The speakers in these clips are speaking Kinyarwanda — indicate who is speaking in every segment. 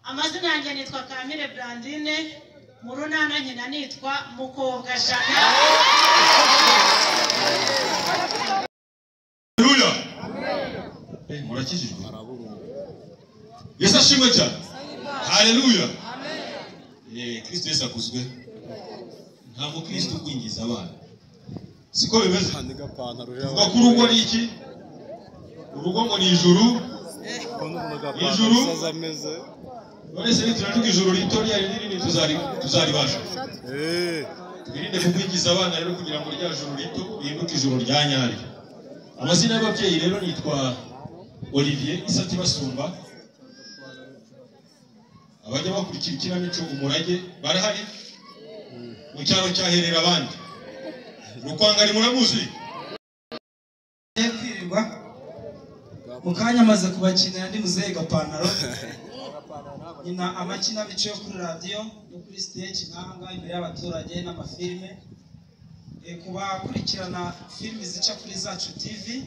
Speaker 1: Amazina yanjye nitwa Kamire Brandine, mu runana nkina nitwa Mukobwa Jana.
Speaker 2: Haleluya. Murakijijwe. Yesu ashimwe cyane. Haleluya. Kristo Yesu akuzwe. Ntabwo Kristo kwingiza abana. Siko bimeze. Vuga ko urugo ni iki? Urugo ngo ni ijuru. Ijuru. None se nituravuga ijuru rito ryari rinini tuzaribasha. Twirinde kukwingiza abana rero kugira ngo rya juru rito rihinduke ijuru rya nyari. Amazina y'ababyeyi rero nitwa Olivier Isati Basumba. Abajya bakurikira ikinamico Umurage barahari mu cyaro cyaherera abandi. Rukwangari muramuzi?
Speaker 3: Kwirirwa mukanya amaze kubakinira ndi muzehe Gapantaro. Nyina amakinamico yo kuri radio no kuri stage nkanga imbere y'abaturage n'amafilme. Kubakurikirana filime zica kuri Zacu TV,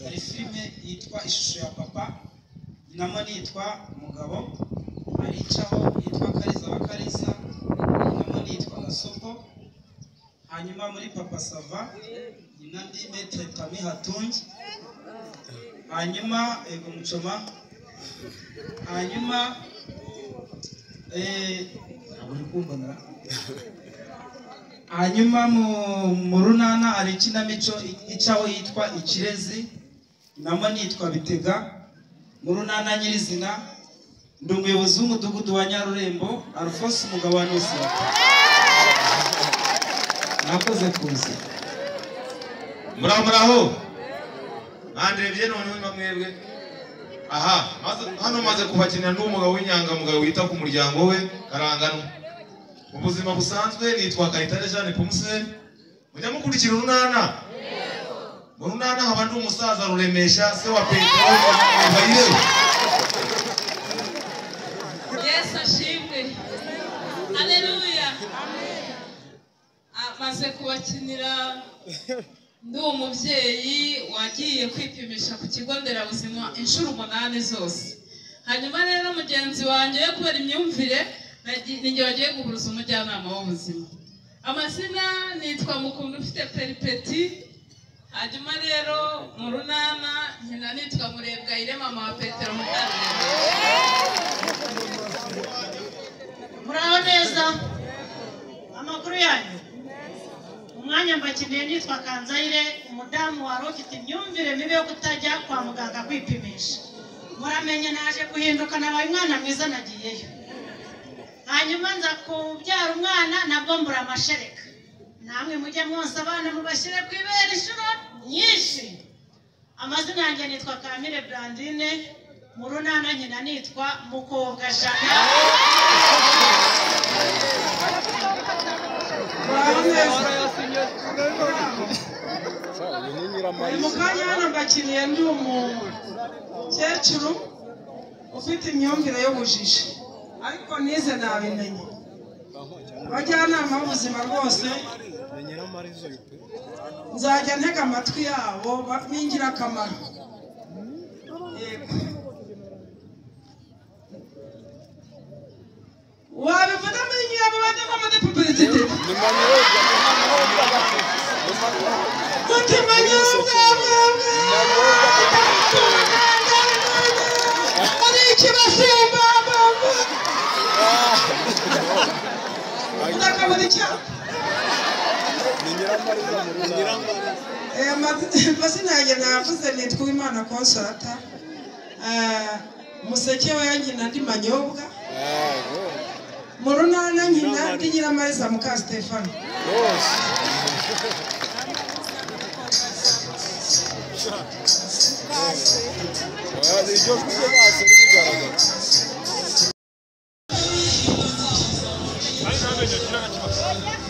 Speaker 3: hari filime yitwa Ishusho ya Papa, inama nitwa Mugabo, hari icaho yitwa Kariza Bakariza, inama nitwa Gasopo. Hanyuma muri Papa Sava nyina ndi Maître Tami Hatungi. Hanyuma ego Muchoma. Hanyuma aburi kumbona. Hanyuma mu runana ari ikinamico icaho yitwa Ikirezi, inama nitwa Bitega. Mu runana nyirizina ndi umuyobozi w'umudugudu wa Nyarurembo, Alphonse Mugabo wa Nusi. Nakoze kuza.
Speaker 2: Muraho. Andrebye none mwebwe. Aha, hano maze kubakinira n'umugabo w'inyangamugayo wita ku muryango we Karangano. Ubuzima busanzwe nitwa Kayitare Jeanne Pomuse. Mujya mukurikira urunana? Mu runana haba ndi umusaza Ruremesha se wa Petero Bayire.
Speaker 4: Yesu ashimwe. Haleluya. Maze kubakinira ndi umubyeyi wagiye kwipimisha ku kigo nderabuzima inshuro 8 zose. Hanyuma rero mugenzi wanjye yo kubera imyumvire ninjye wagiye guhuruza umujyanama w'ubuzima. Amazina nitwa Mukunda ufite Peripeti. Hanyuma rero mu runana nkina nitwa Murebwayire mama wa Petero Mutarure.
Speaker 1: Muraho neza. Amakuru yanyu. Umwanya mbakiniye nitwa Kanzayire, umudamu wari ufite imyumvire mibi yo kutajya kwa muganga kwipimisha. Muramenye naje guhinduka nabaye umwana mwiza nagiyeyo. Hanyuma nza kubyara umwana nabwo mbura amashereka. Namwe mujye mwonsa abana mubashyire kwibera inshuro nyinshi. Amazina yanjye nitwa Kamire Brandine, mu runana nkina nitwa Mukobwa Jana.
Speaker 3: Mukanya hano mbakiniye ndi umukecuru ufite imyumvire y'ubujiji, ariko nize nabimenye. Abajyanama b'ubuzima rwose nzajya ntega amatwi yabo n'ingirakamaro. Wabivuga amenye abo bajya muri publicité. Mazina yanjye navuze nitwa Uwimana Consolata. Museke we nkina ndi Manyobwa. Mu runana nkina ndi Nyiramariza muka Stefano.
Speaker 2: Haleluya.